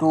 2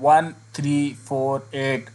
1348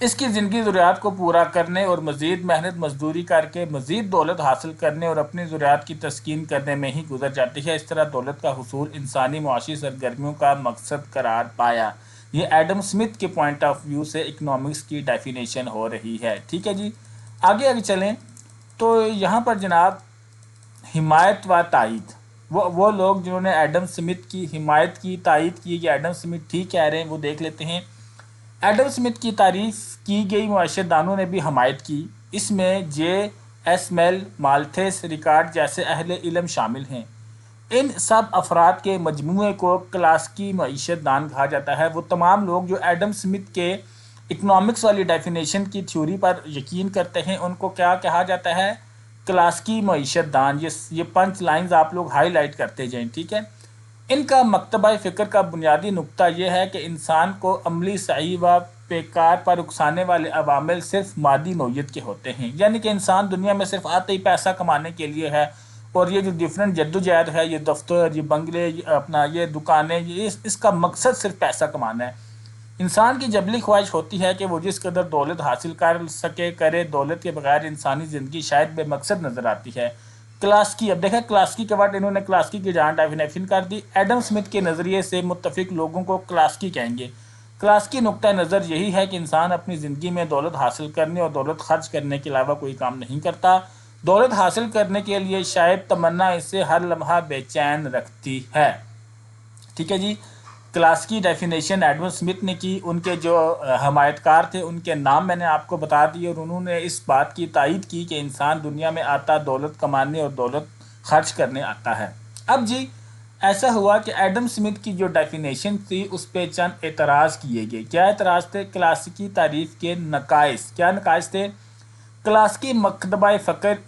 اس کی زندگی ضروریات کو پورا کرنے اور مزید محنت مزدوری کر کے مزید دولت حاصل کرنے اور اپنی ضروریات کی تسکین کرنے میں ہی گزر جاتی ہے۔ اس طرح دولت کا حصول انسانی معاشی سرگرمیوں کا مقصد قرار پایا۔ یہ ایڈم سمتھ کے پوائنٹ آف ویو سے اکنامکس کی ڈیفینیشن ہو رہی ہے۔ ٹھیک ہے جی، آگے چلیں تو یہاں پر جناب حمایت و تائید، وہ لوگ جنہوں نے ایڈم سمتھ کی حمایت کی، تائید کی کہ ایڈم سمتھ ٹھیک کہہ رہے ہیں، وہ دیکھ لیتے ہیں۔ ایڈم سمتھ کی تعریف کی گئی معاشرت دانوں نے بھی حمایت کی۔ اس میں جے ایس میل، مالتھیس، ریکارڈ جیسے اہل علم شامل ہیں۔ ان سب افراد کے مجموعے کو کلاسیکی معیشت دان کہا جاتا ہے۔ وہ تمام لوگ جو ایڈم سمتھ کے اکنامکس والی ڈیفینیشن کی تھیوری پر یقین کرتے ہیں، ان کو کیا کہا جاتا ہے؟ کلاسیکی معیشت دان۔ یہ 5 لائنز آپ لوگ ہائی لائٹ کرتے جائیں، ٹھیک ہے۔ ان کا مکتبہ فکر کا بنیادی نقطہ یہ ہے کہ انسان کو عملی سعی و پیکار پر اکسانے والے عوامل صرف مادی نوعیت کے ہوتے ہیں، یعنی کہ انسان دنیا میں صرف آتے ہی پیسہ کمانے کے لیے ہے، اور یہ جو ڈفرینٹ جدوجہد ہے، یہ دفتر، یہ بنگلے، یہ دکانیں، اس کا مقصد صرف پیسہ کمانا ہے۔ انسان کی جبلی خواہش ہوتی ہے کہ وہ جس قدر دولت حاصل کر سکے کرے، دولت کے بغیر انسانی زندگی شاید بے مقصد نظر آتی ہے۔ کلاسیکی، اب دیکھیں کلاسیکی کے بعد انہوں نے کلاسیکی کی جان ڈیفینیشن کر دی۔ ایڈم سمتھ کے نظریے سے متفق لوگوں کو کلاسیکی کہیں گے۔ کلاسیکی نقطہ نظر یہی ہے کہ انسان اپنی زندگی میں دولت حاصل کرنے اور دولت خرچ کرنے کے علاوہ کوئی کام نہیں کرتا۔ دولت حاصل کرنے کے لیے شاید تمنا اسے ہر لمحہ بے چین رکھتی ہے۔ ٹھیک ہے جی، کلاسیکی ڈیفینیشن ایڈم سمتھ نے کی۔ ان کے جو حمایت کار تھے ان کے نام میں نے آپ کو بتا دی، اور انہوں نے اس بات کی تائید کی کہ انسان دنیا میں آتا دولت کمانے اور دولت خرچ کرنے آتا ہے۔ اب جی ایسا ہوا کہ ایڈم سمتھ کی جو ڈیفینیشن تھی اس پہ چند اعتراض کیے گئے۔ کیا اعتراض تھے؟ کلاسیکی تعریف کے نقائص۔ کیا نقائص تھے؟ کلاسیکی مکتبہ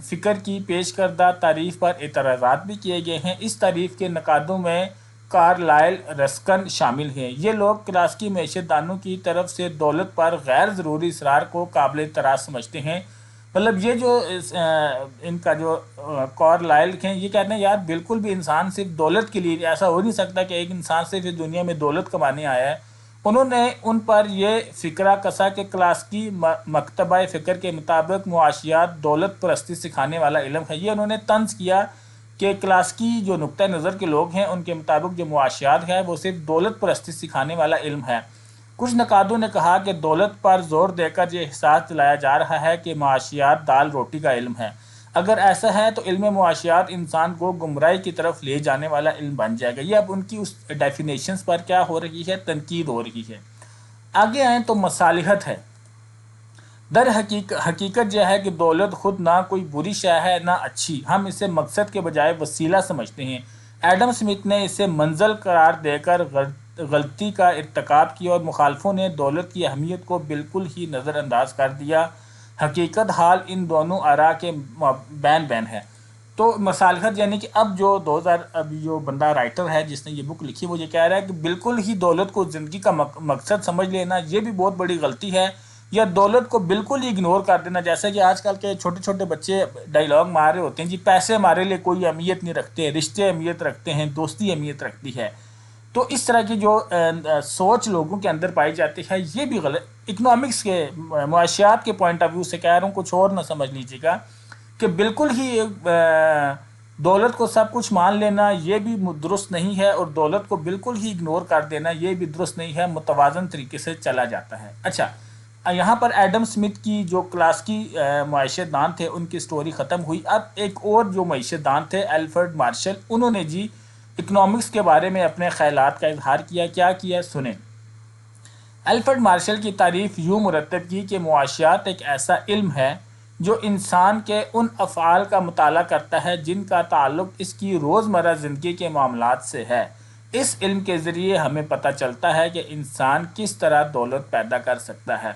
فکر کی پیش کردہ تعریف پر اعتراضات بھی کیے گئے ہیں۔ اس تعریف کے نقادوں میں کارلائل، رسکن شامل ہیں۔ یہ لوگ کلاسیکی معیشت دانوں کی طرف سے دولت پر غیر ضروری اصرار کو قابل اعتراض سمجھتے ہیں۔ مطلب یہ جو ان کا جو کارلائل ہیں، یہ کہتے ہیں یار بالکل بھی انسان صرف دولت کے لیے، ایسا ہو نہیں سکتا کہ ایک انسان صرف اس دنیا میں دولت کمانے آیا ہے۔ انہوں نے ان پر یہ فکرہ کسا کہ کلاسیکی مکتبہ فکر کے مطابق معاشیات دولت پرستی سکھانے والا علم ہے۔ یہ انہوں نے طنز کیا کہ کلاسیکی جو نقطہ نظر کے لوگ ہیں ان کے مطابق جو معاشیات ہے وہ صرف دولت پرستی سکھانے والا علم ہے۔ کچھ نقادوں نے کہا کہ دولت پر زور دے کر یہ احساس دلایا جا رہا ہے کہ معاشیات دال روٹی کا علم ہے۔ اگر ایسا ہے تو علم معاشیات انسان کو گمراہی کی طرف لے جانے والا علم بن جائے گا۔ یہ اب ان کی اس ڈیفینیشنز پر کیا ہو رہی ہے؟ تنقید ہو رہی ہے۔ آگے آئیں تو مصالحت ہے۔ در حقیقت یہ ہے کہ دولت خود نہ کوئی بری شے ہے نہ اچھی، ہم اسے مقصد کے بجائے وسیلہ سمجھتے ہیں۔ ایڈم سمتھ نے اسے منزل قرار دے کر غلطی کا ارتکاب کیا، اور مخالفوں نے دولت کی اہمیت کو بالکل ہی نظر انداز کر دیا۔ حقیقت حال ان دونوں آراء کے بین ہے۔ تو مصالحت یعنی کہ اب جو بندہ رائٹر ہے جس نے یہ بک لکھی، وہ یہ کہہ رہا ہے کہ بالکل ہی دولت کو زندگی کا مقصد سمجھ لینا یہ بھی بہت بڑی غلطی ہے، یا دولت کو بالکل ہی اگنور کر دینا، جیسے کہ آج کل کے چھوٹے چھوٹے بچے ڈائیلاگ مار رہے ہوتے ہیں، جی پیسے ہمارے لیے کوئی اہمیت نہیں رکھتے، رشتے اہمیت رکھتے ہیں، دوستی اہمیت رکھتی ہے۔ تو اس طرح کی جو سوچ لوگوں کے اندر پائی جاتی ہے یہ بھی غلط، اکنامکس کے معاشیات کے پوائنٹ آف ویو سے کہہ رہا ہوں، کچھ اور نہ سمجھ لیجیے گا کہ بالکل ہی دولت کو سب کچھ مان لینا یہ بھی درست نہیں ہے، اور دولت کو بالکل ہی اگنور کر دینا یہ بھی درست نہیں ہے، متوازن طریقے سے چلا جاتا ہے۔ اچھا، یہاں پر ایڈم سمتھ کی جو کلاسیکی معیشت دان تھے ان کی سٹوری ختم ہوئی۔ اب ایک اور جو معیشت دان تھے الفریڈ مارشل، انہوں نے جی اکنامکس کے بارے میں اپنے خیالات کا اظہار کیا۔ کیا کیا سنیں۔ الفریڈ مارشل کی تعریف یوں مرتب کی کہ معاشیات ایک ایسا علم ہے جو انسان کے ان افعال کا مطالعہ کرتا ہے جن کا تعلق اس کی روزمرہ زندگی کے معاملات سے ہے۔ اس علم کے ذریعے ہمیں پتہ چلتا ہے کہ انسان کس طرح دولت پیدا کر سکتا ہے۔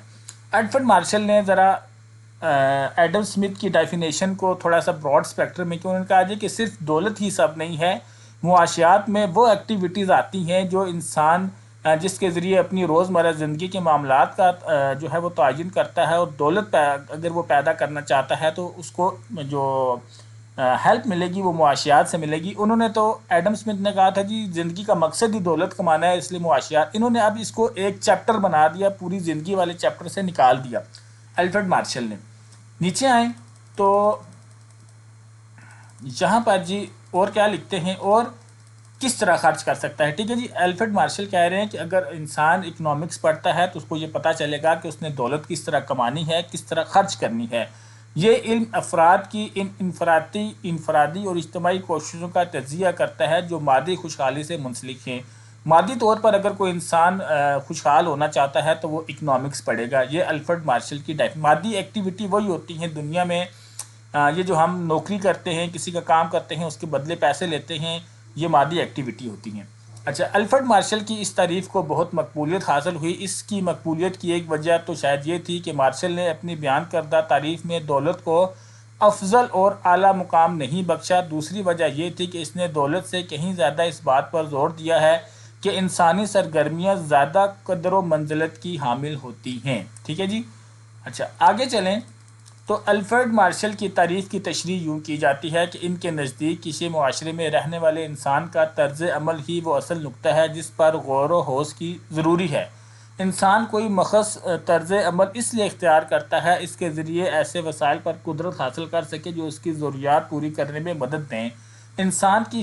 الفریڈ مارشل نے ذرا ایڈم سمتھ کی ڈیفینیشن کو تھوڑا سا براڈ اسپیکٹرم میں کیوں، انہوں نے کہا جی کہ صرف دولت ہی سب نہیں ہے، معاشیات میں وہ ایکٹیویٹیز آتی ہیں جو انسان جس کے ذریعے اپنی روزمرہ زندگی کے معاملات کا جو ہے وہ تعین کرتا ہے، اور دولت اگر وہ پیدا کرنا چاہتا ہے تو اس کو جو ہیلپ ملے گی وہ معاشیات سے ملے گی. انہوں نے تو ایڈم اسمتھ نے کہا تھا جی زندگی کا مقصد ہی دولت کمانا ہے، اس لیے معاشیات. انہوں نے اب اس کو ایک چیپٹر بنا دیا، پوری زندگی والے چیپٹر سے نکال دیا الفریڈ مارشل نے. نیچے آئیں تو یہاں پر جی اور کیا لکھتے ہیں اور کس طرح خرچ کر سکتا ہے. ٹھیک ہے جی، الفریڈ مارشل کہہ رہے ہیں کہ اگر انسان اکنامکس پڑھتا ہے تو اس کو یہ پتہ چلے گا کہ اس نے دولت کس طرح کمانی ہے، کس طرح خرچ کرنی ہے. یہ علم افراد کی انفرادی اور اجتماعی کوششوں کا تجزیہ کرتا ہے جو مادی خوشحالی سے منسلک ہیں. مادی طور پر اگر کوئی انسان خوشحال ہونا چاہتا ہے تو وہ اکنامکس پڑھے گا. یہ الفریڈ مارشل کی مادی ایکٹیویٹی وہی ہوتی ہیں دنیا میں، یہ جو ہم نوکری کرتے ہیں، کسی کا کام کرتے ہیں، اس کے بدلے پیسے لیتے ہیں، یہ مادی ایکٹیویٹی ہوتی ہیں. اچھا، الفریڈ مارشل کی اس تعریف کو بہت مقبولیت حاصل ہوئی. اس کی مقبولیت کی ایک وجہ تو شاید یہ تھی کہ مارشل نے اپنی بیان کردہ تعریف میں دولت کو افضل اور اعلیٰ مقام نہیں بخشا. دوسری وجہ یہ تھی کہ اس نے دولت سے کہیں زیادہ اس بات پر زور دیا ہے کہ انسانی سرگرمیاں زیادہ قدر و منزلت کی حامل ہوتی ہیں. ٹھیک ہے جی. اچھا آگے چلیں تو الفریڈ مارشل کی تعریف کی تشریح یوں کی جاتی ہے کہ ان کے نزدیک کسی معاشرے میں رہنے والے انسان کا طرز عمل ہی وہ اصل نقطہ ہے جس پر غور و خوض کی ضروری ہے. انسان کوئی مخص طرز عمل اس لیے اختیار کرتا ہے اس کے ذریعے ایسے وسائل پر قدرت حاصل کر سکے جو اس کی ضروریات پوری کرنے میں مدد دیں. انسان کی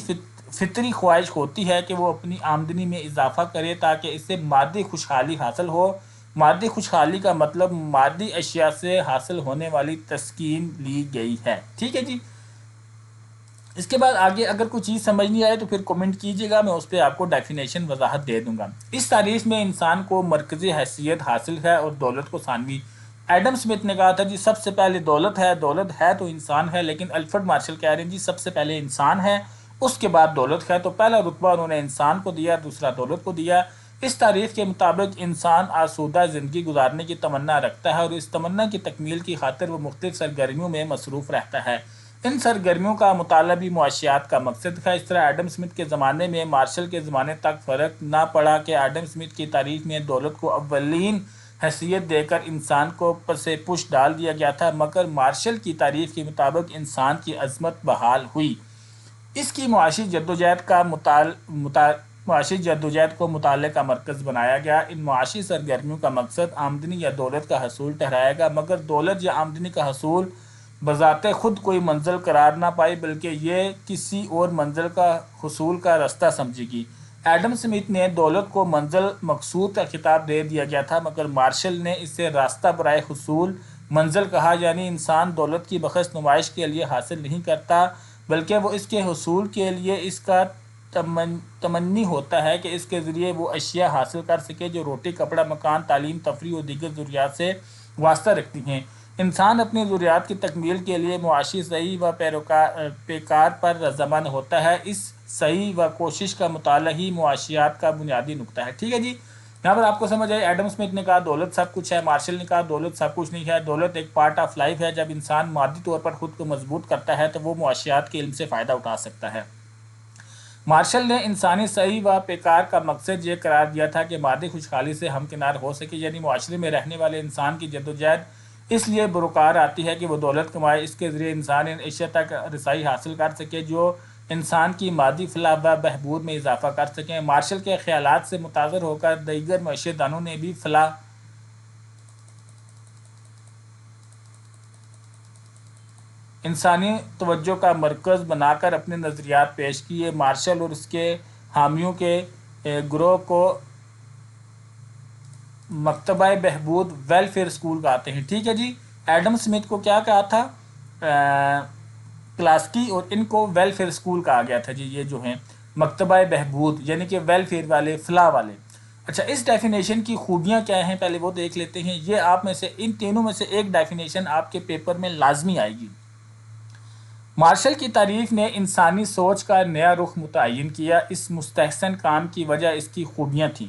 فطری خواہش ہوتی ہے کہ وہ اپنی آمدنی میں اضافہ کرے تاکہ اس سے مادی خوشحالی حاصل ہو. مادی خوشحالی کا مطلب مادی اشیاء سے حاصل ہونے والی تسکین لی گئی ہے. ٹھیک ہے جی. اس کے بعد آگے اگر کوئی چیز سمجھ نہیں آئے تو پھر کومنٹ کیجیے گا، میں اس پہ آپ کو ڈیفینیشن وضاحت دے دوں گا. اس تعریف میں انسان کو مرکزی حیثیت حاصل ہے اور دولت کو ثانوی. ایڈم اسمتھ نے کہا تھا جی سب سے پہلے دولت ہے تو انسان ہے، لیکن الفریڈ مارشل کہہ رہے ہیں جی سب سے پہلے انسان ہے اس کے بعد دولت ہے. تو پہلا رتبہ انہوں نے انسان کو دیا، دوسرا دولت کو دیا. اس تعریف کے مطابق انسان آسودہ زندگی گزارنے کی تمنا رکھتا ہے اور اس تمنا کی تکمیل کی خاطر وہ مختلف سرگرمیوں میں مصروف رہتا ہے. ان سرگرمیوں کا مطالعہ بھی معاشیات کا مقصد ہے. اس طرح ایڈم اسمتھ کے زمانے میں مارشل کے زمانے تک فرق نہ پڑا کہ ایڈم اسمتھ کی تعریف میں دولت کو اولین حیثیت دے کر انسان کو سے پش ڈال دیا گیا تھا، مگر مارشل کی تعریف کے مطابق انسان کی عظمت بحال ہوئی. اس کی معاشی جدوجہد کو مطالعے کا مرکز بنایا گیا. ان معاشی سرگرمیوں کا مقصد آمدنی یا دولت کا حصول ٹھہرایا گا، مگر دولت یا آمدنی کا حصول بذات خود کوئی منزل قرار نہ پائی بلکہ یہ کسی اور منزل کا حصول کا راستہ سمجھے گی. ایڈم اسمتھ نے دولت کو منزل مقصود کا خطاب دے دیا گیا تھا، مگر مارشل نے اسے راستہ برائے حصول منزل کہا. یعنی انسان دولت کی بخش نمائش کے لیے حاصل نہیں کرتا بلکہ وہ اس کے حصول کے لیے اس کا تمنی ہوتا ہے کہ اس کے ذریعے وہ اشیاء حاصل کر سکے جو روٹی، کپڑا، مکان، تعلیم، تفریح اور دیگر ضروریات سے واسطہ رکھتی ہیں. انسان اپنی ضروریات کی تکمیل کے لیے معاشی سعی و پیکار پر رضامند ہوتا ہے. اس سعی و کوشش کا مطالعہ ہی معاشیات کا بنیادی نقطہ ہے. ٹھیک ہے جی. یہاں پر آپ کو سمجھ آئے ایڈم اسمتھ نے کہا دولت سب کچھ ہے، مارشل نے کہا دولت سب کچھ نہیں ہے. دولت ایک پارٹ آف لائف ہے. جب انسان مادی طور پر خود کو مضبوط کرتا ہے تو وہ معاشیات کے علم سے فائدہ اٹھا سکتا ہے. مارشل نے انسانی سعی و پیکار کا مقصد یہ قرار دیا تھا کہ مادی خوشحالی سے ہمکنار ہو سکے. یعنی معاشرے میں رہنے والے انسان کی جدوجہد اس لیے بروکار آتی ہے کہ وہ دولت کمائے، اس کے ذریعے انسان ان اشیاء تک رسائی حاصل کر سکے جو انسان کی مادی فلاح و بہبود میں اضافہ کر سکیں. مارشل کے خیالات سے متاثر ہو کر دیگر معیشت دانوں نے بھی انسانی توجہ کا مرکز بنا کر اپنے نظریات پیش کیے. مارشل اور اس کے حامیوں کے گروہ کو مکتبہ بہبود ویلفیئر اسکول کہتے ہیں. ٹھیک ہے جی. ایڈم اسمتھ کو کیا کہا تھا؟ کلاسکی، اور ان کو ویلفیئر اسکول کہا گیا تھا جی. یہ جو ہیں مکتبہ بہبود یعنی کہ ویلفیئر والے، فلاح والے. اچھا، اس ڈیفینیشن کی خوبیاں کیا ہیں پہلے وہ دیکھ لیتے ہیں. یہ آپ میں سے ان تینوں میں سے ایک ڈیفینیشن آپ کے پیپر میں لازمی آئے گی. مارشل کی تعریف نے انسانی سوچ کا نیا رخ متعین کیا. اس مستحسن کام کی وجہ اس کی خوبیاں تھیں.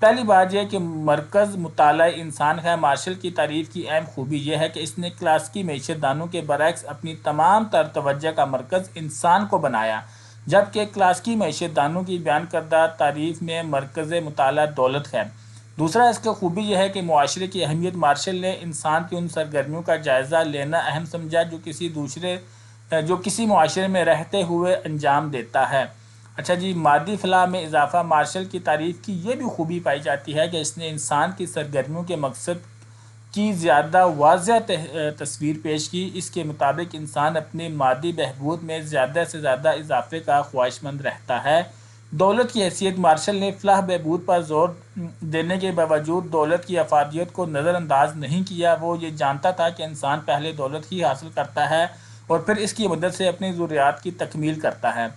پہلی بات یہ کہ مرکز مطالعہ انسان ہے. مارشل کی تعریف کی اہم خوبی یہ ہے کہ اس نے کلاسیکی معیشت دانوں کے برعکس اپنی تمام تر توجہ کا مرکز انسان کو بنایا، جبکہ کلاسیکی معیشت دانوں کی بیان کردہ تعریف میں مرکز مطالعہ دولت ہے. دوسرا اس کی خوبی یہ ہے کہ معاشرے کی اہمیت. مارشل نے انسان کی ان سرگرمیوں کا جائزہ لینا اہم سمجھا جو کسی دوسرے جو کسی معاشرے میں رہتے ہوئے انجام دیتا ہے۔ اچھا جی، مادی فلاح میں اضافہ، مارشل کی تعریف کی یہ بھی خوبی پائی جاتی ہے کہ اس نے انسان کی سرگرمیوں کے مقصد کی زیادہ واضح تصویر پیش کی۔ اس کے مطابق انسان اپنی مادی بہبود میں زیادہ سے زیادہ اضافے کا خواہش مند رہتا ہے۔ دولت کی حیثیت، مارشل نے فلاح بہبود پر زور دینے کے باوجود دولت کی افادیت کو نظر انداز نہیں کیا۔ وہ یہ جانتا تھا کہ انسان پہلے دولت ہی حاصل کرتا ہے اور پھر اس کی مدد سے اپنی ضروریات کی تکمیل کرتا ہے۔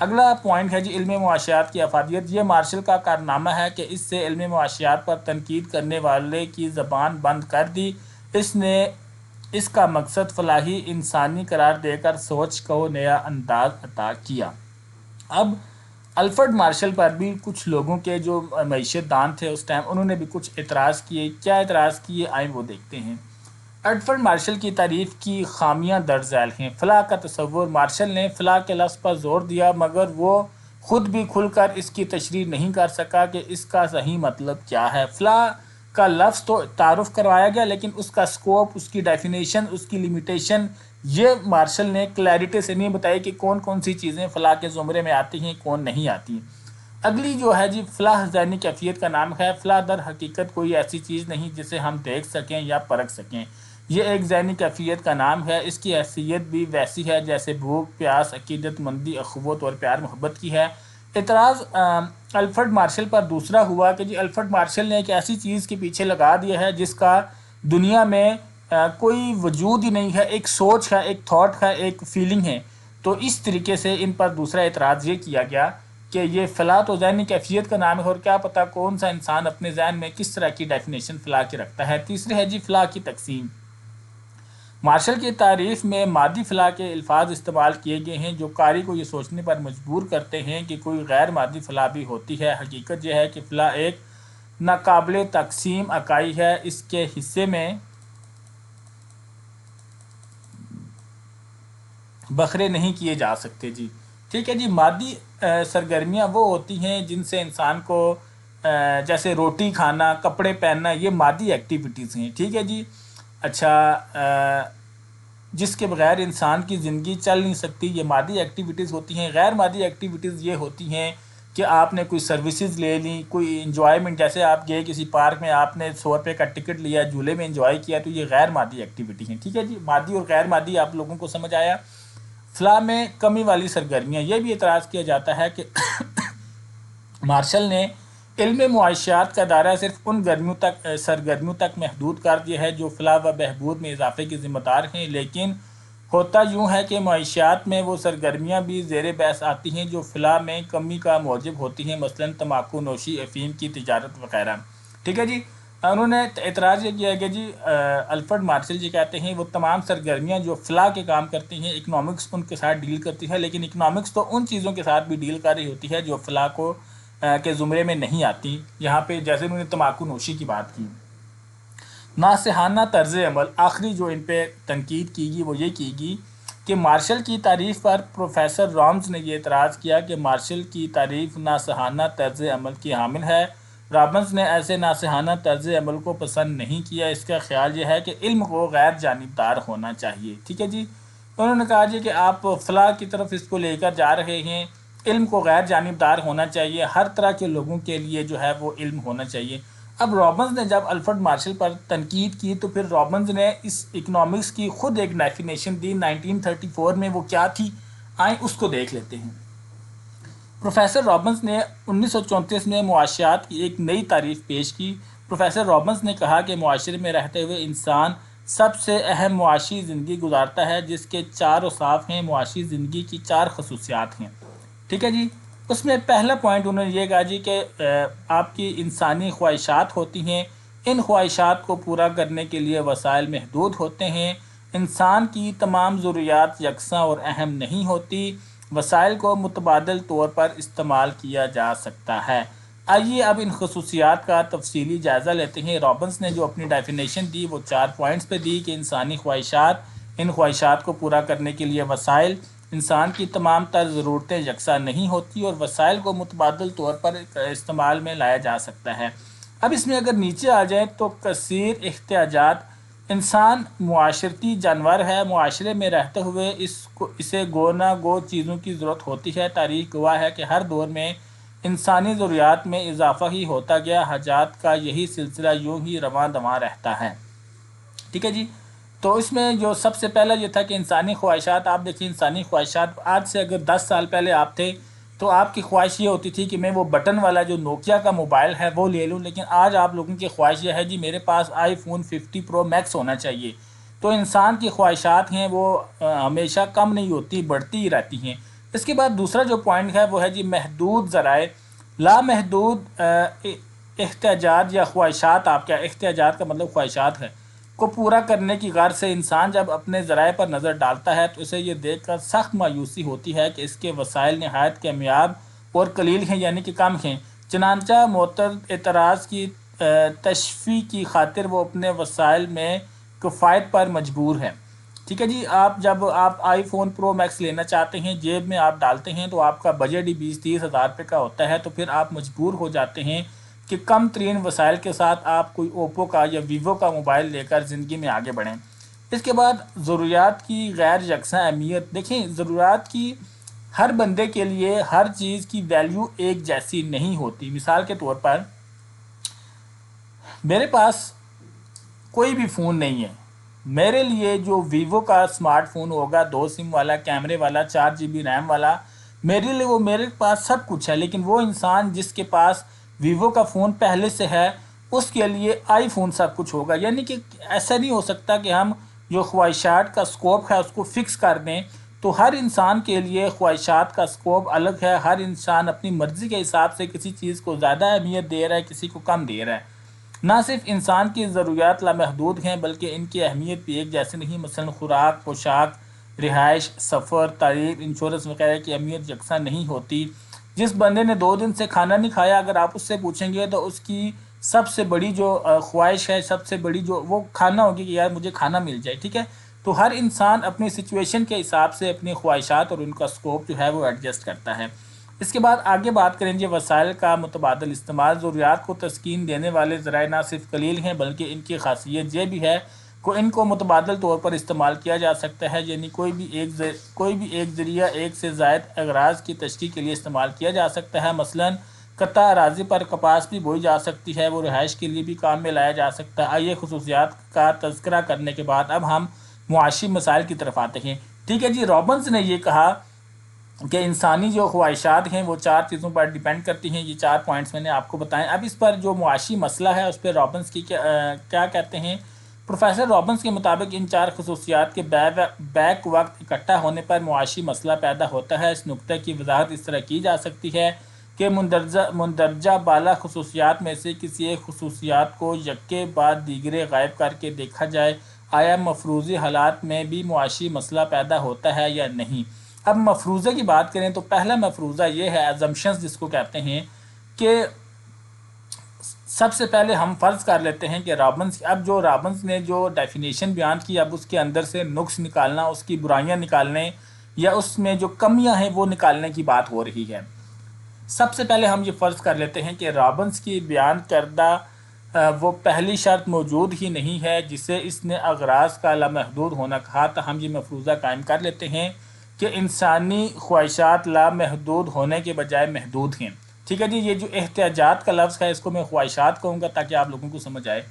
اگلا پوائنٹ ہے جی علم معاشیات کی افادیت۔ یہ مارشل کا کارنامہ ہے کہ اس سے علم معاشیات پر تنقید کرنے والے کی زبان بند کر دی۔ اس نے اس کا مقصد فلاحی انسانی قرار دے کر سوچ کو نیا انداز عطا کیا۔ اب الفریڈ مارشل پر بھی کچھ لوگوں کے جو معیشت دان تھے اس ٹائم، انہوں نے بھی کچھ اعتراض کیے۔ کیا اعتراض کیے آئیں وہ دیکھتے ہیں۔ الفریڈ مارشل کی تعریف کی خامیاں درج ذیل ہیں۔ فلاح کا تصور، مارشل نے فلاح کے لفظ پر زور دیا مگر وہ خود بھی کھل کر اس کی تشریح نہیں کر سکا کہ اس کا صحیح مطلب کیا ہے۔ فلاح کا لفظ تو تعارف کروایا گیا لیکن اس کا سکوپ، اس کی ڈیفینیشن، اس کی لیمیٹیشن یہ مارشل نے کلیئرٹی سے نہیں بتائی کہ کون کون سی چیزیں فلاح کے زمرے میں آتی ہیں کون نہیں آتی۔ اگلی جو ہے جی فلاح ذہنی کیفیت کا نام ہے۔ فلاح در حقیقت کوئی ایسی چیز نہیں جسے ہم دیکھ سکیں یا پرکھ سکیں، یہ ایک ذہنی کیفیت کا نام ہے۔ اس کی حیثیت بھی ویسی ہے جیسے بھوک، پیاس، عقیدت مندی، اخوت اور پیار محبت کی ہے۔ اعتراض الفریڈ مارشل پر دوسرا ہوا کہ جی الفریڈ مارشل نے ایک ایسی چیز کے پیچھے لگا دیا ہے جس کا دنیا میں کوئی وجود ہی نہیں ہے، ایک سوچ ہے، ایک تھاٹ ہے، ایک فیلنگ ہے۔ تو اس طریقے سے ان پر دوسرا اعتراض یہ کیا گیا کہ یہ فلاح تو ذہنی کیفیت کا نام ہے اور کیا پتہ کون سا انسان اپنے ذہن میں کس طرح کی ڈیفینیشن فلاح کی رکھتا ہے۔ تیسرے ہے جی فلاح کی تقسیم۔ مارشل کی تعریف میں مادی فلاح کے الفاظ استعمال کیے گئے ہیں جو قاری کو یہ سوچنے پر مجبور کرتے ہیں کہ کوئی غیر مادی فلاح بھی ہوتی ہے۔ حقیقت یہ ہے کہ فلاح ایک ناقابل تقسیم اکائی ہے، اس کے حصے میں بکھرے نہیں کیے جا سکتے جی۔ ٹھیک ہے جی، مادی سرگرمیاں وہ ہوتی ہیں جن سے انسان کو جیسے روٹی کھانا، کپڑے پہننا، یہ مادی ایکٹیویٹیز ہیں۔ ٹھیک ہے جی، اچھا جس کے بغیر انسان کی زندگی چل نہیں سکتی، یہ مادی ایکٹیویٹیز ہوتی ہیں۔ غیر مادی ایکٹیویٹیز یہ ہوتی ہیں کہ آپ نے کوئی سروسز لے لیں، کوئی انجوائمنٹ، جیسے آپ گئے کسی پارک میں، آپ نے 100 روپے کا ٹکٹ لیا، جھولے میں انجوائے کیا، تو یہ غیر مادی ایکٹیویٹی ہیں۔ ٹھیک ہے جی، مادی اور غیر مادی آپ لوگوں کو سمجھ آیا۔ فلاح میں کمی والی سرگرمیاں، یہ بھی اعتراض کیا جاتا ہے کہ مارشل نے علم معاشیات کا دائرہ صرف ان سرگرمیوں تک محدود کر دیا ہے جو فلاح و بہبود میں اضافے کے ذمہ دار ہیں، لیکن ہوتا یوں ہے کہ معاشیات میں وہ سرگرمیاں بھی زیر بحث آتی ہیں جو فلاح میں کمی کا موجب ہوتی ہیں، مثلاً تمباکو نوشی، افیم کی تجارت وغیرہ۔ ٹھیک ہے جی، انہوں نے اعتراض یہ کیا کہ جی الفریڈ مارشل جی کہتے ہیں وہ تمام سرگرمیاں جو فلاح کے کام کرتی ہیں، اکنامکس ان کے ساتھ ڈیل کرتی ہے، لیکن اکنامکس تو ان چیزوں کے ساتھ بھی ڈیل کر رہی ہوتی ہے جو فلاح کو کے زمرے میں نہیں آتی۔ یہاں پہ جیسے انہوں نے تمباکو نوشی کی بات کی۔ ناصحانہ طرز عمل، آخری جو ان پہ تنقید کی گئی وہ یہ کی گئی کہ مارشل کی تعریف پر پروفیسر رامز نے یہ اعتراض کیا کہ مارشل کی تعریف ناصحانہ طرز عمل کی حامل ہے۔ رامز نے ایسے ناصحانہ طرز عمل کو پسند نہیں کیا، اس کا خیال یہ ہے کہ علم کو غیر جانبدار ہونا چاہیے۔ ٹھیک ہے جی، انہوں نے کہا جی کہ آپ فلاح کی طرف اس کو لے کر جا رہے ہیں، علم کو غیر جانبدار ہونا چاہیے، ہر طرح کے لوگوں کے لیے جو ہے وہ علم ہونا چاہیے۔ اب رابنز نے جب الفریڈ مارشل پر تنقید کی تو پھر رابنز نے اس اکنامکس کی خود ایک ڈیفینیشن دی 1934 میں، وہ کیا تھی آئیں اس کو دیکھ لیتے ہیں۔ پروفیسر رابنز نے 1934 میں معاشیات کی ایک نئی تعریف پیش کی۔ پروفیسر رابنز نے کہا کہ معاشرے میں رہتے ہوئے انسان سب سے اہم معاشی زندگی گزارتا ہے جس کے 4 اوصاف ہیں۔ معاشی زندگی کی 4 خصوصیات ہیں۔ ٹھیک ہے جی، اس میں پہلا پوائنٹ انہوں نے یہ کہا جی کہ آپ کی انسانی خواہشات ہوتی ہیں، ان خواہشات کو پورا کرنے کے لیے وسائل محدود ہوتے ہیں، انسان کی تمام ضروریات یکساں اور اہم نہیں ہوتی، وسائل کو متبادل طور پر استعمال کیا جا سکتا ہے۔ آئیے اب ان خصوصیات کا تفصیلی جائزہ لیتے ہیں۔ رابنز نے جو اپنی ڈیفینیشن دی وہ 4 پوائنٹس پہ دی کہ انسانی خواہشات، ان خواہشات کو پورا کرنے کے لیے وسائل، انسان کی تمام تر ضرورتیں یکساں نہیں ہوتی اور وسائل کو متبادل طور پر استعمال میں لایا جا سکتا ہے۔ اب اس میں اگر نیچے آ جائیں تو کثیر احتیاجات انسان معاشرتی جانور ہے، معاشرے میں رہتے ہوئے اسے گو نہ گو چیزوں کی ضرورت ہوتی ہے۔ تاریخ گواہ ہے کہ ہر دور میں انسانی ضروریات میں اضافہ ہی ہوتا گیا، حاجات کا یہی سلسلہ یوں ہی رواں دواں رہتا ہے۔ ٹھیک ہے جی، تو اس میں جو سب سے پہلا یہ تھا کہ انسانی خواہشات، آپ دیکھیں انسانی خواہشات آج سے اگر 10 سال پہلے آپ تھے تو آپ کی خواہش یہ ہوتی تھی کہ میں وہ بٹن والا جو نوکیا کا موبائل ہے وہ لے لوں، لیکن آج آپ لوگوں کی خواہش یہ ہے جی میرے پاس آئی فون 50 پرو میکس ہونا چاہیے۔ تو انسان کی خواہشات ہیں وہ ہمیشہ کم نہیں ہوتی، بڑھتی ہی رہتی ہیں۔ اس کے بعد دوسرا جو پوائنٹ ہے وہ ہے جی محدود ذرائع، لامحدود احتیاجات یا خواہشات، آپ کیا احتیاجات کا مطلب خواہشات ہے کو پورا کرنے کی غرض سے انسان جب اپنے ذرائع پر نظر ڈالتا ہے تو اسے یہ دیکھ کر سخت مایوسی ہوتی ہے کہ اس کے وسائل نہایت کمیاب اور قلیل ہیں، یعنی کہ کم ہیں۔ چنانچہ معترض اعتراض کی تشفی کی خاطر وہ اپنے وسائل میں کفایت پر مجبور ہے۔ ٹھیک ہے جی، جب آپ آئی فون پرو میکس لینا چاہتے ہیں، جیب میں آپ ڈالتے ہیں تو آپ کا بجٹ ہی 20-30 ہزار روپے کا ہوتا ہے، تو پھر آپ مجبور ہو جاتے ہیں کہ کم ترین وسائل کے ساتھ آپ کوئی اوپو کا یا ویوو کا موبائل لے کر زندگی میں آگے بڑھیں۔ اس کے بعد ضروریات کی غیر یکساں اہمیت، دیکھیں ضروریات کی ہر بندے کے لیے ہر چیز کی ویلیو ایک جیسی نہیں ہوتی۔ مثال کے طور پر میرے پاس کوئی بھی فون نہیں ہے، میرے لیے جو ویوو کا اسمارٹ فون ہوگا 2 سم والا، کیمرے والا، 4 GB ریم والا، میرے لیے وہ میرے پاس سب کچھ ہے، لیکن وہ انسان جس کے پاس ویوو کا فون پہلے سے ہے اس کے لیے آئی فون سب کچھ ہوگا۔ یعنی کہ ایسا نہیں ہو سکتا کہ ہم جو خواہشات کا سکوپ ہے اس کو فکس کر دیں، تو ہر انسان کے لیے خواہشات کا سکوپ الگ ہے، ہر انسان اپنی مرضی کے حساب سے کسی چیز کو زیادہ اہمیت دے رہا ہے، کسی کو کم دے رہا ہے۔ نہ صرف انسان کی ضروریات لامحدود ہیں بلکہ ان کی اہمیت بھی ایک جیسے نہیں، مثلا خوراک، پوشاک، رہائش، سفر، تعلیم، انشورنس وغیرہ کی اہمیت یکساں نہیں ہوتی۔ جس بندے نے 2 دن سے کھانا نہیں کھایا، اگر آپ اس سے پوچھیں گے تو اس کی سب سے بڑی جو خواہش ہے، سب سے بڑی جو وہ کھانا ہوگی کہ یار مجھے کھانا مل جائے۔ ٹھیک ہے، تو ہر انسان اپنی سچویشن کے حساب سے اپنی خواہشات اور ان کا سکوپ جو ہے وہ ایڈجسٹ کرتا ہے۔ اس کے بعد آگے بات کریں گے وسائل کا متبادل استعمال۔ ضروریات کو تسکین دینے والے ذرائع نہ صرف قلیل ہیں بلکہ ان کی خاصیت یہ بھی ہے کہ ان کو متبادل طور پر استعمال کیا جا سکتا ہے، یعنی کوئی بھی ایک ذریعہ ایک سے زائد اغراض کی تشکیل کے لیے استعمال کیا جا سکتا ہے۔ مثلا قطع اراضی پر کپاس بھی بوئی جا سکتی ہے، وہ رہائش کے لیے بھی کام میں لایا جا سکتا ہے۔ آئیے خصوصیات کا تذکرہ کرنے کے بعد اب ہم معاشی مسائل کی طرف آتے ہیں۔ ٹھیک ہے جی، رابنس نے یہ کہا کہ انسانی جو خواہشات ہیں وہ 4 چیزوں پر ڈیپینڈ کرتی ہیں۔ یہ 4 پوائنٹس میں نے آپ کو بتائیں۔ اب اس پر جو معاشی مسئلہ ہے اس پہ رابنس کی کیا کہتے ہیں؟ پروفیسر رابنس کے مطابق ان 4 خصوصیات کے بیک وقت اکٹھا ہونے پر معاشی مسئلہ پیدا ہوتا ہے۔ اس نقطہ کی وضاحت اس طرح کی جا سکتی ہے کہ مندرجہ بالا خصوصیات میں سے کسی ایک خصوصیات کو یکے بعد دیگرے غائب کر کے دیکھا جائے، آیا مفروضی حالات میں بھی معاشی مسئلہ پیدا ہوتا ہے یا نہیں۔ اب مفروضے کی بات کریں تو پہلا مفروضہ یہ ہے، assumptions جس کو کہتے ہیں، کہ سب سے پہلے ہم فرض کر لیتے ہیں کہ رابنس نے جو ڈیفینیشن بیان کی، اب اس کے اندر سے نقص نکالنا، اس کی برائیاں نکالنے یا اس میں جو کمیاں ہیں وہ نکالنے کی بات ہو رہی ہے۔ سب سے پہلے ہم یہ فرض کر لیتے ہیں کہ رابنس کی بیان کردہ وہ پہلی شرط موجود ہی نہیں ہے جسے اس نے اغراض کا لامحدود ہونا کہا، تو ہم یہ مفروضہ قائم کر لیتے ہیں کہ انسانی خواہشات لامحدود ہونے کے بجائے محدود ہیں۔ ٹھیک ہے جی، یہ جو احتیاجات کا لفظ ہے اس کو میں خواہشات کہوں گا تاکہ آپ لوگوں کو سمجھ آئے۔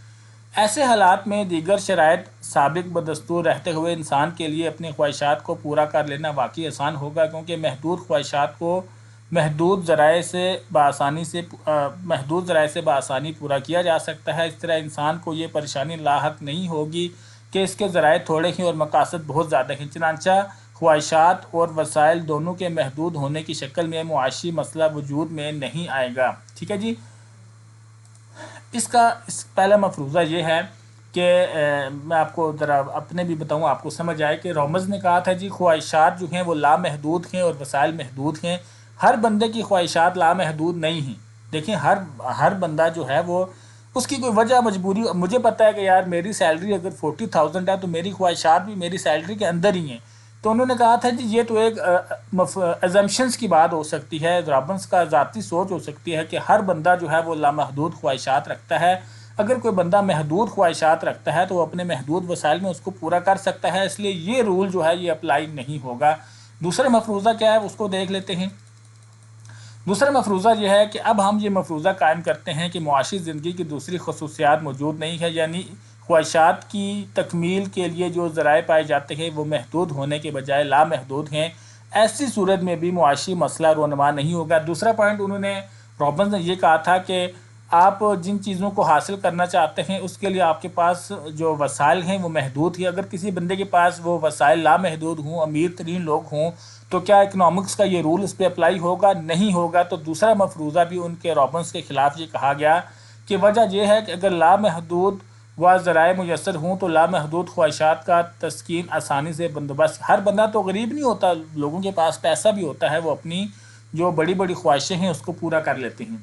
ایسے حالات میں دیگر شرائط سابق بدستور رہتے ہوئے انسان کے لیے اپنی خواہشات کو پورا کر لینا واقعی آسان ہوگا، کیونکہ محدود خواہشات کو محدود ذرائع سے بآسانی پورا کیا جا سکتا ہے۔ اس طرح انسان کو یہ پریشانی لاحق نہیں ہوگی کہ اس کے ذرائع تھوڑے ہیں اور مقاصد بہت زیادہ ہیں۔ چنانچہ خواہشات اور وسائل دونوں کے محدود ہونے کی شکل میں معاشی مسئلہ وجود میں نہیں آئے گا۔ ٹھیک ہے جی، اس پہلا مفروضہ یہ ہے کہ میں آپ کو ذرا اپنے بھی بتاؤں، آپ کو سمجھ آئے کہ رامز نے کہا تھا جی خواہشات جو ہیں وہ لامحدود ہیں اور وسائل محدود ہیں۔ ہر بندے کی خواہشات لامحدود نہیں ہیں۔ دیکھیں ہر بندہ جو ہے وہ اس کی کوئی وجہ مجبوری، مجھے پتہ ہے کہ یار میری سیلری اگر 40,000 ہے تو میری خواہشات بھی میری سیلری کے اندر ہی ہیں۔ تو انہوں نے کہا تھا جی یہ تو ایک assumptions کی بات ہو سکتی ہے، رابنس کا ذاتی سوچ ہو سکتی ہے کہ ہر بندہ جو ہے وہ لامحدود خواہشات رکھتا ہے۔ اگر کوئی بندہ محدود خواہشات رکھتا ہے تو وہ اپنے محدود وسائل میں اس کو پورا کر سکتا ہے، اس لیے یہ رول جو ہے یہ اپلائی نہیں ہوگا۔ دوسرا مفروضہ کیا ہے اس کو دیکھ لیتے ہیں۔ دوسرا مفروضہ یہ ہے کہ اب ہم یہ مفروضہ قائم کرتے ہیں کہ معاشی زندگی کی دوسری خصوصیات موجود نہیں ہے، یعنی خواہشات کی تکمیل کے لیے جو ذرائع پائے جاتے ہیں وہ محدود ہونے کے بجائے لامحدود ہیں۔ ایسی صورت میں بھی معاشی مسئلہ رونما نہیں ہوگا۔ دوسرا پوائنٹ رابنز نے یہ کہا تھا کہ آپ جن چیزوں کو حاصل کرنا چاہتے ہیں اس کے لیے آپ کے پاس جو وسائل ہیں وہ محدود ہیں۔ اگر کسی بندے کے پاس وہ وسائل لامحدود ہوں، امیر ترین لوگ ہوں، تو کیا اکنامکس کا یہ رول اس پہ اپلائی ہوگا؟ نہیں ہوگا۔ تو دوسرا مفروضہ بھی ان کے رابنز کے خلاف یہ کہا گیا کہ وجہ یہ ہے کہ اگر لامحدود و ذرائع میسر ہوں تو لامحدود خواہشات کا تسکین آسانی سے بندوبست، ہر بندہ تو غریب نہیں ہوتا، لوگوں کے پاس پیسہ بھی ہوتا ہے، وہ اپنی جو بڑی بڑی خواہشیں ہیں اس کو پورا کر لیتے ہیں۔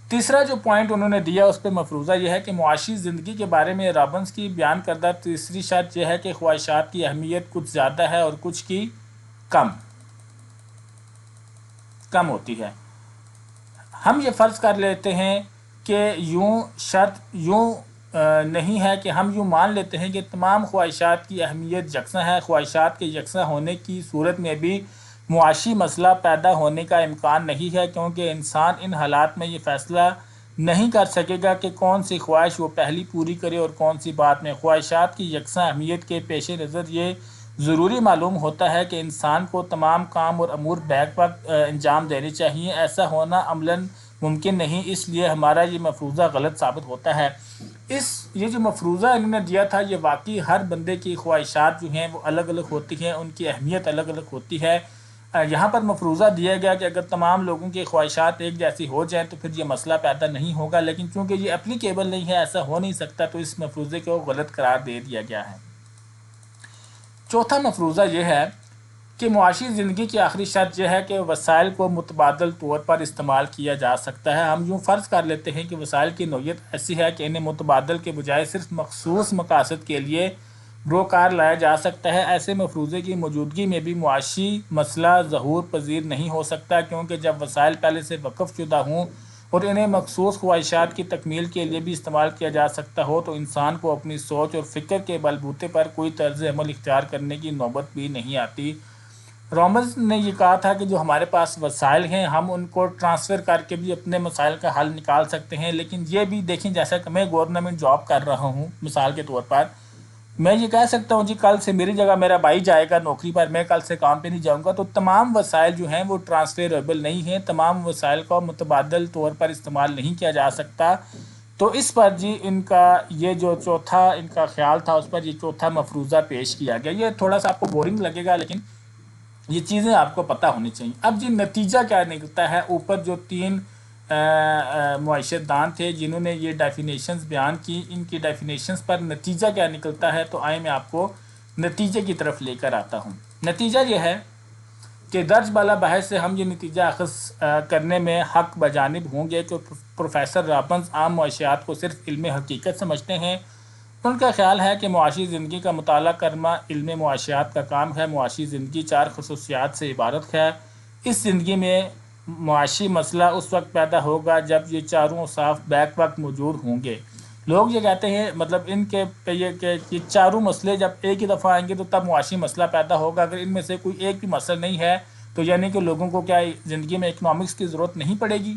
تیسرا جو پوائنٹ انہوں نے دیا اس پہ مفروضہ یہ ہے کہ معاشی زندگی کے بارے میں رابنز کی بیان کردہ تیسری شرط یہ ہے کہ خواہشات کی اہمیت کچھ زیادہ ہے اور کچھ کی کم ہوتی ہے۔ ہم یہ فرض کر لیتے ہیں کہ شرط یوں نہیں ہے کہ ہم یوں مان لیتے ہیں کہ تمام خواہشات کی اہمیت یکساں ہے۔ خواہشات کے یکساں ہونے کی صورت میں بھی معاشی مسئلہ پیدا ہونے کا امکان نہیں ہے، کیونکہ انسان ان حالات میں یہ فیصلہ نہیں کر سکے گا کہ کون سی خواہش وہ پہلی پوری کرے اور کون سی بعد میں۔ خواہشات کی یکساں اہمیت کے پیش نظر یہ ضروری معلوم ہوتا ہے کہ انسان کو تمام کام اور امور بیک وقت انجام دینے چاہیے۔ ایسا ہونا عملاً ممکن نہیں، اس لیے ہمارا یہ مفروضہ غلط ثابت ہوتا ہے۔ یہ جو مفروضہ انہوں نے دیا تھا یہ واقعی ہر بندے کی خواہشات جو ہیں وہ الگ الگ ہوتی ہیں، ان کی اہمیت الگ الگ ہوتی ہے۔ یہاں پر مفروضہ دیا گیا کہ اگر تمام لوگوں کی خواہشات ایک جیسی ہو جائیں تو پھر یہ مسئلہ پیدا نہیں ہوگا، لیکن چونکہ یہ اپلیکیبل نہیں ہے، ایسا ہو نہیں سکتا، تو اس مفروضے کو غلط قرار دے دیا گیا ہے۔ چوتھا مفروضہ یہ ہے کہ معاشی زندگی کی آخری شرط یہ ہے کہ وسائل کو متبادل طور پر استعمال کیا جا سکتا ہے۔ ہم یوں فرض کر لیتے ہیں کہ وسائل کی نوعیت ایسی ہے کہ انہیں متبادل کے بجائے صرف مخصوص مقاصد کے لیے بروکار لایا جا سکتا ہے۔ ایسے مفروضے کی موجودگی میں بھی معاشی مسئلہ ظہور پذیر نہیں ہو سکتا، کیونکہ جب وسائل پہلے سے وقف شدہ ہوں اور انہیں مخصوص خواہشات کی تکمیل کے لیے بھی استعمال کیا جا سکتا ہو تو انسان کو اپنی سوچ اور فکر کے بلبوتے پر کوئی طرز عمل اختیار کرنے کی نوبت بھی نہیں آتی۔ رابنز نے یہ کہا تھا کہ جو ہمارے پاس وسائل ہیں ہم ان کو ٹرانسفر کر کے بھی اپنے مسائل کا حل نکال سکتے ہیں، لیکن یہ بھی دیکھیں جیسا کہ میں گورنمنٹ جاب کر رہا ہوں، مثال کے طور پر میں یہ کہہ سکتا ہوں جی کل سے میری جگہ میرا بھائی جائے گا نوکری پر، میں کل سے کام پہ نہیں جاؤں گا، تو تمام وسائل جو ہیں وہ ٹرانسفیریبل نہیں ہیں، تمام وسائل کو متبادل طور پر استعمال نہیں کیا جا سکتا۔ تو اس پر جی ان کا یہ جو چوتھا ان کا خیال تھا اس پر یہ چوتھا مفروضہ پیش کیا گیا۔ یہ تھوڑا سا آپ کو بورنگ لگے گا لیکن یہ چیزیں آپ کو پتہ ہونی چاہیے۔ اب جی نتیجہ کیا نکلتا ہے؟ اوپر جو تین معیشت دان تھے جنہوں نے یہ ڈیفینیشنز بیان کی، ان کی ڈیفینیشنز پر نتیجہ کیا نکلتا ہے، تو آئیں میں آپ کو نتیجے کی طرف لے کر آتا ہوں۔ نتیجہ یہ ہے کہ درج بالا بحث سے ہم یہ نتیجہ اخذ کرنے میں حق بجانب ہوں گے کہ پروفیسر رابنز عام معاشیات کو صرف علم حقیقت سمجھتے ہیں۔ ان کا خیال ہے کہ معاشی زندگی کا مطالعہ کرنا علم معاشیات کا کام ہے۔ معاشی زندگی چار خصوصیات سے عبارت ہے۔ اس زندگی میں معاشی مسئلہ اس وقت پیدا ہوگا جب یہ چاروں اوصاف بیک وقت موجود ہوں گے۔ لوگ یہ کہتے ہیں مطلب ان کے یہ چاروں مسئلے جب ایک ہی دفعہ آئیں گے تو تب معاشی مسئلہ پیدا ہوگا۔ اگر ان میں سے کوئی ایک بھی مسئلہ نہیں ہے تو یعنی کہ لوگوں کو کیا زندگی میں اکنامکس کی ضرورت نہیں پڑے گی؟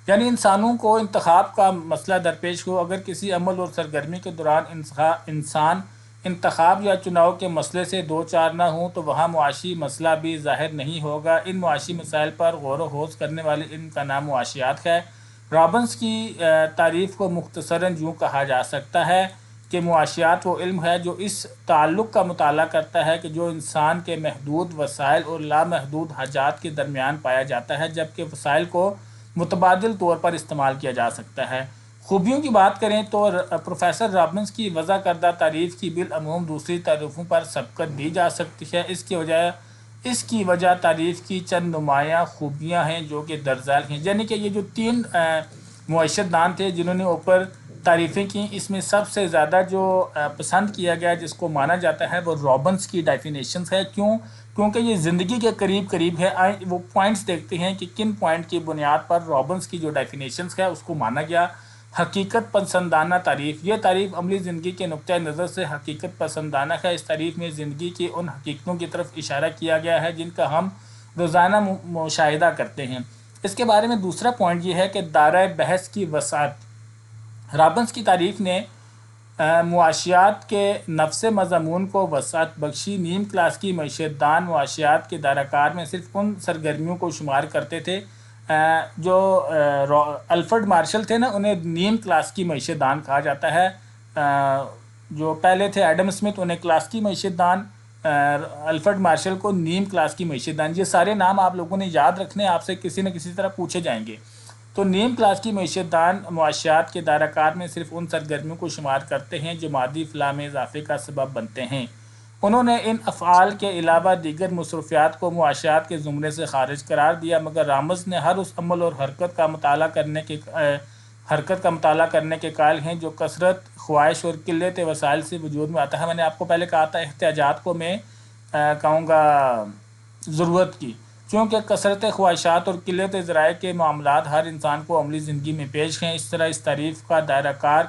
یعنی انسانوں کو انتخاب کا مسئلہ درپیش ہو، اگر کسی عمل اور سرگرمی کے دوران انسان انتخاب یا چناؤ کے مسئلے سے دو چار نہ ہوں تو وہاں معاشی مسئلہ بھی ظاہر نہیں ہوگا۔ ان معاشی مسائل پر غور و خوض کرنے والے علم کا نام معاشیات ہے۔ رابنز کی تعریف کو مختصراً یوں کہا جا سکتا ہے کہ معاشیات وہ علم ہے جو اس تعلق کا مطالعہ کرتا ہے کہ جو انسان کے محدود وسائل اور لامحدود حاجات کے درمیان پایا جاتا ہے، جبکہ وسائل کو متبادل طور پر استعمال کیا جا سکتا ہے۔ خوبیوں کی بات کریں تو پروفیسر رابنز کی وضع کردہ تعریف کی بالعموم دوسری تعریفوں پر سبقت دی جا سکتی ہے۔ اس کی وجہ تعریف کی چند نمایاں خوبیاں ہیں جو کہ درج ذیل ہیں۔ یعنی کہ یہ جو تین معیشت دان تھے جنہوں نے اوپر تعریفیں کی، اس میں سب سے زیادہ جو پسند کیا گیا جس کو مانا جاتا ہے وہ رابنز کی ڈیفینیشنز ہے۔ کیونکہ یہ زندگی کے قریب ہے۔ وہ پوائنٹس دیکھتے ہیں کہ کن پوائنٹ کی بنیاد پر رابنز کی جو ڈیفینیشنز ہے اس کو مانا گیا۔ حقیقت پسندانہ تعریف، یہ تعریف عملی زندگی کے نقطۂ نظر سے حقیقت پسندانہ ہے۔ اس تعریف میں زندگی کی ان حقیقتوں کی طرف اشارہ کیا گیا ہے جن کا ہم روزانہ مشاہدہ کرتے ہیں۔ اس کے بارے میں دوسرا پوائنٹ یہ ہے کہ دائرۂ بحث کی وسعت۔ رابنس کی تعریف نے معاشیات کے نفس مضمون کو وسعت بخشی۔ نیم کلاس کی معیشت دان معاشیات کے دائرہ کار میں صرف ان سرگرمیوں کو شمار کرتے تھے جو الفرڈ مارشل تھے نا، انہیں نیم کلاس کی معیشت دان کہا جاتا ہے۔ جو پہلے تھے ایڈم اسمتھ، انہیں کلاس کی معیشت دان، الفرڈ مارشل کو نیم کلاس کی معیشت دان۔ یہ سارے نام آپ لوگوں نے یاد رکھنے، آپ سے کسی نہ کسی طرح پوچھے جائیں گے۔ تو نیم کلاس کی معیشت دان معاشیات کے دائرہ کار میں صرف ان سرگرمیوں کو شمار کرتے ہیں جو مادی فلاح میں اضافے کا سبب بنتے ہیں۔ انہوں نے ان افعال کے علاوہ دیگر مصروفیات کو معاشیات کے زمرے سے خارج قرار دیا، مگر رامز نے ہر اس عمل اور حرکت کا مطالعہ کرنے کے قائل ہیں جو کثرت خواہش اور قلت وسائل سے وجود میں آتا ہے۔ میں نے آپ کو پہلے کہا تھا احتیاجات کو میں کہوں گا ضرورت کی، چونکہ کثرت خواہشات اور قلت ذرائع کے معاملات ہر انسان کو عملی زندگی میں پیش ہیں۔ اس طرح اس تعریف کا دائرہ کار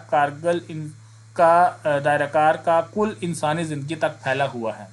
کا کل انسانی زندگی تک پھیلا ہوا ہے۔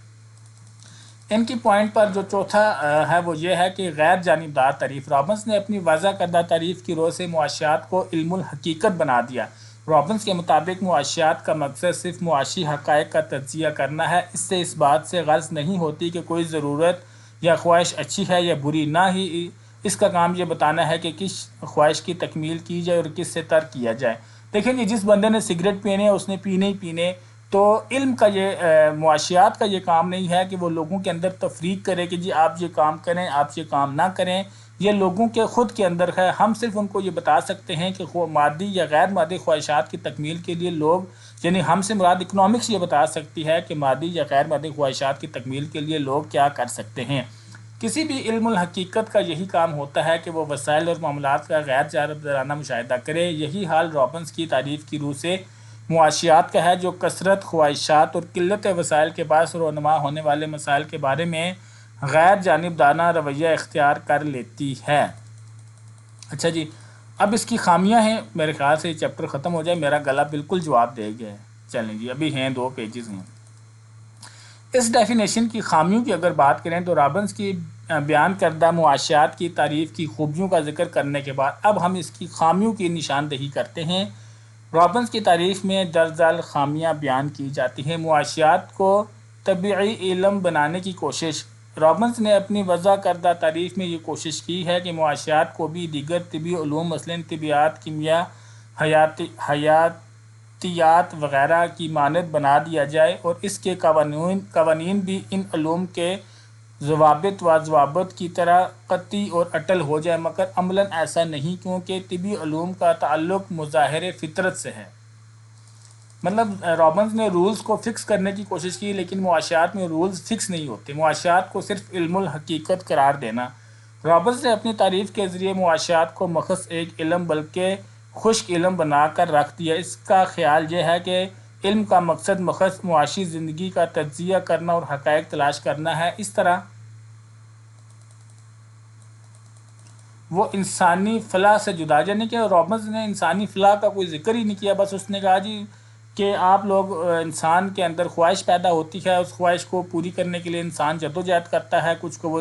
ان کی پوائنٹ پر جو چوتھا ہے وہ یہ ہے کہ غیر جانبدار تعریف۔ رابنس نے اپنی وضع کردہ تعریف کی روح سے معاشیات کو علم الحقیقت بنا دیا۔ رابنس کے مطابق معاشیات کا مقصد صرف معاشی حقائق کا تجزیہ کرنا ہے۔ اس سے اس بات سے غرض نہیں ہوتی کہ کوئی ضرورت یا خواہش اچھی ہے یا بری، نہ ہی اس کا کام یہ بتانا ہے کہ کس خواہش کی تکمیل کی جائے اور کس سے ترک کیا جائے۔ دیکھیں جی، جس بندے نے سگریٹ پینے اس نے پینے ہی پینے، تو علم کا معاشیات کا یہ کام نہیں ہے کہ وہ لوگوں کے اندر تفریق کرے کہ جی آپ یہ کام کریں، آپ یہ کام نہ کریں۔ یہ لوگوں کے خود کے اندر ہے۔ ہم صرف ان کو یہ بتا سکتے ہیں کہ مادی یا غیر مادی خواہشات کی تکمیل کے لیے لوگ، یعنی ہم سے مراد اکنامکس یہ بتا سکتی ہے کہ مادی یا غیر مادی خواہشات کی تکمیل کے لیے لوگ کیا کر سکتے ہیں۔ کسی بھی علم الحقیقت کا یہی کام ہوتا ہے کہ وہ وسائل اور معاملات کا غیر جانبدارانہ مشاہدہ کرے۔ یہی حال رابنس کی تعریف کی روح سے معاشیات کا ہے، جو کثرت خواہشات اور قلت وسائل کے باعث رونما ہونے والے مسائل کے بارے میں غیر جانبدارانہ رویہ اختیار کر لیتی ہے۔ اچھا جی، اب اس کی خامیاں ہیں۔ میرے خیال سے یہ چیپٹر ختم ہو جائے، میرا گلا بالکل جواب دے گیا ہے۔ چلیں جی، ابھی ہیں 2 پیجز ہیں۔ اس ڈیفینیشن کی خامیوں کی اگر بات کریں تو رابنس کی بیان کردہ معاشیات کی تعریف کی خوبیوں کا ذکر کرنے کے بعد اب ہم اس کی خامیوں کی نشاندہی کرتے ہیں۔ رابنس کی تعریف میں درجال خامیاں بیان کی جاتی ہیں۔ معاشیات کو طبعی علم بنانے کی کوشش۔ رابنس نے اپنی وضع کردہ تعریف میں یہ کوشش کی ہے کہ معاشیات کو بھی دیگر طبی علوم مثلاً طبیعیات، کیمیا، حیاتیات وغیرہ کی مانند بنا دیا جائے اور اس کے قوانین بھی ان علوم کے ضوابط و ضوابط کی طرح قطعی اور اٹل ہو جائے، مگر عملاً ایسا نہیں، کیونکہ طبی علوم کا تعلق مظاہر فطرت سے ہے۔ مطلب رابنس نے رولز کو فکس کرنے کی کوشش کی، لیکن معاشیات میں رولز فکس نہیں ہوتے، معاشیات کو صرف علم الحقیقت قرار دینا۔ رابنس نے اپنی تعریف کے ذریعے معاشیات کو محض ایک علم بلکہ خشک علم بنا کر رکھ دیا۔ اس کا خیال یہ ہے کہ علم کا مقصد محض معاشی زندگی کا تجزیہ کرنا اور حقائق تلاش کرنا ہے۔ اس طرح وہ انسانی فلاح سے جدا، یعنی کہ رابنس نے انسانی فلاح کا کوئی ذکر ہی نہیں کیا، بس اس نے کہا جی کہ آپ لوگ، انسان کے اندر خواہش پیدا ہوتی ہے، اس خواہش کو پوری کرنے کے لیے انسان جدوجہد کرتا ہے، کچھ کو وہ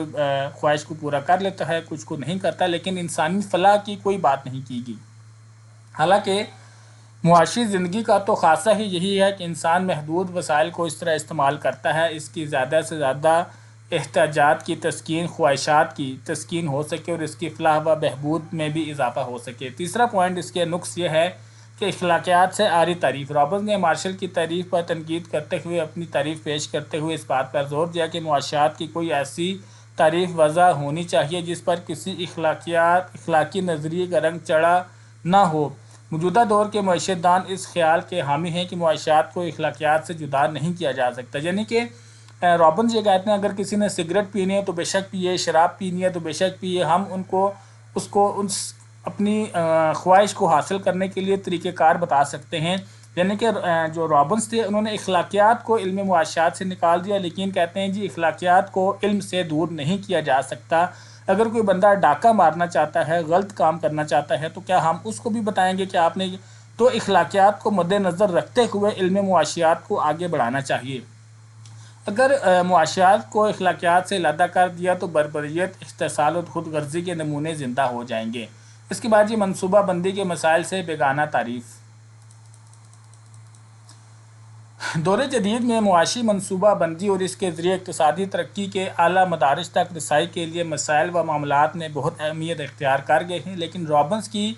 خواہش کو پورا کر لیتا ہے، کچھ کو نہیں کرتا، لیکن انسانی فلاح کی کوئی بات نہیں کی گئی۔ حالانکہ معاشی زندگی کا تو خاصہ ہی یہی ہے کہ انسان محدود وسائل کو اس طرح استعمال کرتا ہے اس کی زیادہ سے زیادہ احتیاجات کی تسکین، خواہشات کی تسکین ہو سکے اور اس کی فلاح و بہبود میں بھی اضافہ ہو سکے۔ تیسرا پوائنٹ اس کے نقص یہ ہے کہ اخلاقیات سے عاری تعریف۔ رابنس نے مارشل کی تعریف پر تنقید کرتے ہوئے اپنی تعریف پیش کرتے ہوئے اس بات پر زور دیا کہ معاشیات کی کوئی ایسی تعریف وضع ہونی چاہیے جس پر کسی اخلاقی نظریے کا رنگ چڑھا نہ ہو۔ موجودہ دور کے معیشت دان اس خیال کے حامی ہیں کہ معاشیات کو اخلاقیات سے جدا نہیں کیا جا سکتا، یعنی کہ رابنس یہ کہتے ہیں اگر کسی نے سگریٹ پینی ہے تو بے شک پیے، شراب پینی ہے تو بے شک پیے، ہم اس کو اپنی خواہش کو حاصل کرنے کے لیے طریقہ کار بتا سکتے ہیں۔ یعنی کہ جو رابنس تھے انہوں نے اخلاقیات کو علم معاشیات سے نکال دیا، لیکن کہتے ہیں جی اخلاقیات کو علم سے دور نہیں کیا جا سکتا۔ اگر کوئی بندہ ڈاکہ مارنا چاہتا ہے، غلط کام کرنا چاہتا ہے، تو کیا ہم اس کو بھی بتائیں گے کہ آپ نے تو اخلاقیات کو مد نظر رکھتے ہوئے علم معاشیات کو آگے بڑھانا چاہیے۔ اگر معاشیات کو اخلاقیات سے علیحدہ کر دیا تو بربریت، استحصال اور خود غرضی کے نمونے زندہ ہو جائیں گے۔ اس کے بعد یہ منصوبہ بندی کے مسائل سے بیگانہ تعریف۔ دور جدید میں معاشی منصوبہ بندی اور اس کے ذریعے اقتصادی ترقی کے اعلیٰ مدارج تک رسائی کے لیے مسائل و معاملات میں بہت اہمیت اختیار کر گئے ہیں، لیکن رابنس کی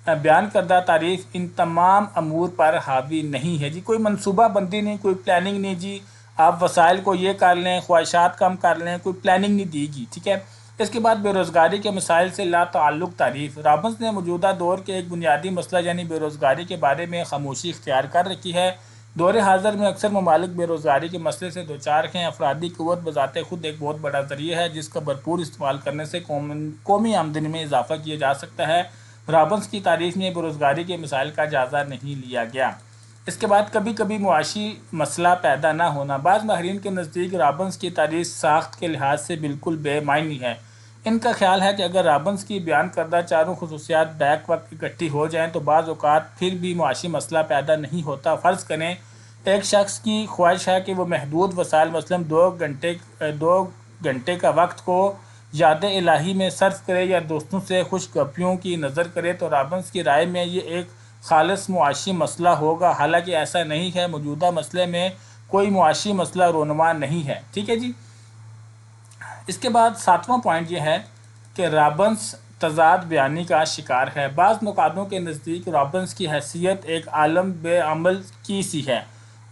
بیان کردہ تعریف ان تمام امور پر حاوی نہیں ہے۔ جی کوئی منصوبہ بندی نہیں، کوئی پلاننگ نہیں، جی آپ وسائل کو یہ کر لیں، خواہشات کم کر لیں، کوئی پلاننگ نہیں دی گی، ٹھیک ہے۔ اس کے بعد بے روزگاری کے مسائل سے لا تعلق تعریف۔ رابنس نے موجودہ دور کے ایک بنیادی مسئلہ یعنی بے روزگاری کے بارے میں خاموشی اختیار کر رکھی ہے۔ دور حاضر میں اکثر ممالک بے روزگاری کے مسئلے سے دوچار ہیں۔ افرادی قوت بذات خود ایک بہت بڑا ذریعہ ہے جس کا بھرپور استعمال کرنے سے قومی آمدنی میں اضافہ کیا جا سکتا ہے۔ رابنس کی تعریف میں بے روزگاری کے مسائل کا جائزہ نہیں لیا گیا۔ اس کے بعد کبھی کبھی معاشی مسئلہ پیدا نہ ہونا۔ بعض ماہرین کے نزدیک رابنس کی تعریف ساخت کے لحاظ سے بالکل بے معنی ہے۔ ان کا خیال ہے کہ اگر رابنس کی بیان کردہ چاروں خصوصیات بیک وقت اکٹھی ہو جائیں تو بعض اوقات پھر بھی معاشی مسئلہ پیدا نہیں ہوتا۔ فرض کریں ایک شخص کی خواہش ہے کہ وہ محدود وسائل مثلاً 2 گھنٹے کا وقت کو یاد الہی میں صرف کرے یا دوستوں سے خوش گپیوں کی نظر کرے، تو رابنس کی رائے میں یہ ایک خالص معاشی مسئلہ ہوگا، حالانکہ ایسا نہیں ہے۔ موجودہ مسئلے میں کوئی معاشی مسئلہ رونما نہیں ہے، ٹھیک ہے جی۔ اس کے بعد 7واں پوائنٹ یہ ہے کہ رابنس تضاد بیانی کا شکار ہے۔ بعض نقادوں کے نزدیک رابنس کی حیثیت ایک عالم بے عمل کی سی ہے۔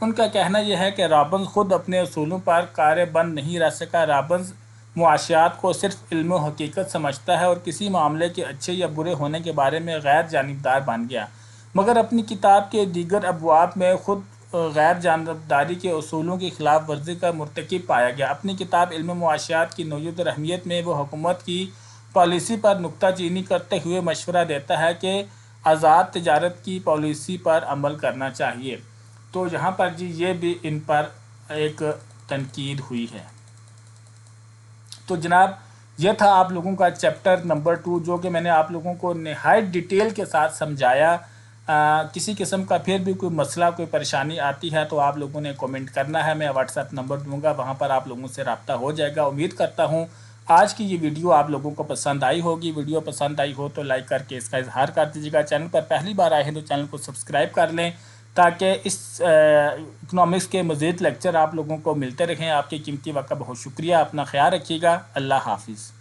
ان کا کہنا یہ ہے کہ رابنس خود اپنے اصولوں پر قائم بند نہیں رہ سکا۔ رابنس معاشیات کو صرف علم و حقیقت سمجھتا ہے اور کسی معاملے کے اچھے یا برے ہونے کے بارے میں غیر جانبدار بن گیا، مگر اپنی کتاب کے دیگر ابواب میں خود غیر جانبداری کے اصولوں کی خلاف ورزی کا مرتکب پایا گیا۔ اپنی کتاب علم معاشیات کی نوعیت اور اہمیت میں وہ حکومت کی پالیسی پر نکتہ چینی کرتے ہوئے مشورہ دیتا ہے کہ آزاد تجارت کی پالیسی پر عمل کرنا چاہیے۔ تو یہاں پر جی یہ بھی ان پر ایک تنقید ہوئی ہے۔ تو جناب یہ تھا آپ لوگوں کا چیپٹر نمبر 2 جو کہ میں نے آپ لوگوں کو نہایت ڈیٹیل کے ساتھ سمجھایا۔ کسی قسم کا پھر بھی کوئی مسئلہ کوئی پریشانی آتی ہے تو آپ لوگوں نے کومنٹ کرنا ہے، میں واٹس ایپ نمبر دوں گا، وہاں پر آپ لوگوں سے رابطہ ہو جائے گا۔ امید کرتا ہوں آج کی یہ ویڈیو آپ لوگوں کو پسند آئی ہوگی۔ ویڈیو پسند آئی ہو تو لائک کر کے اس کا اظہار کر دیجیے گا۔ چینل پر پہلی بار آئے ہیں تو چینل کو سبسکرائب کر لیں تاکہ اس اکنامکس کے مزید لیکچر آپ لوگوں کو ملتے رہیں۔ آپ کے قیمتی وقت کا بہت شکریہ، اپنا خیال رکھیے گا، اللہ حافظ۔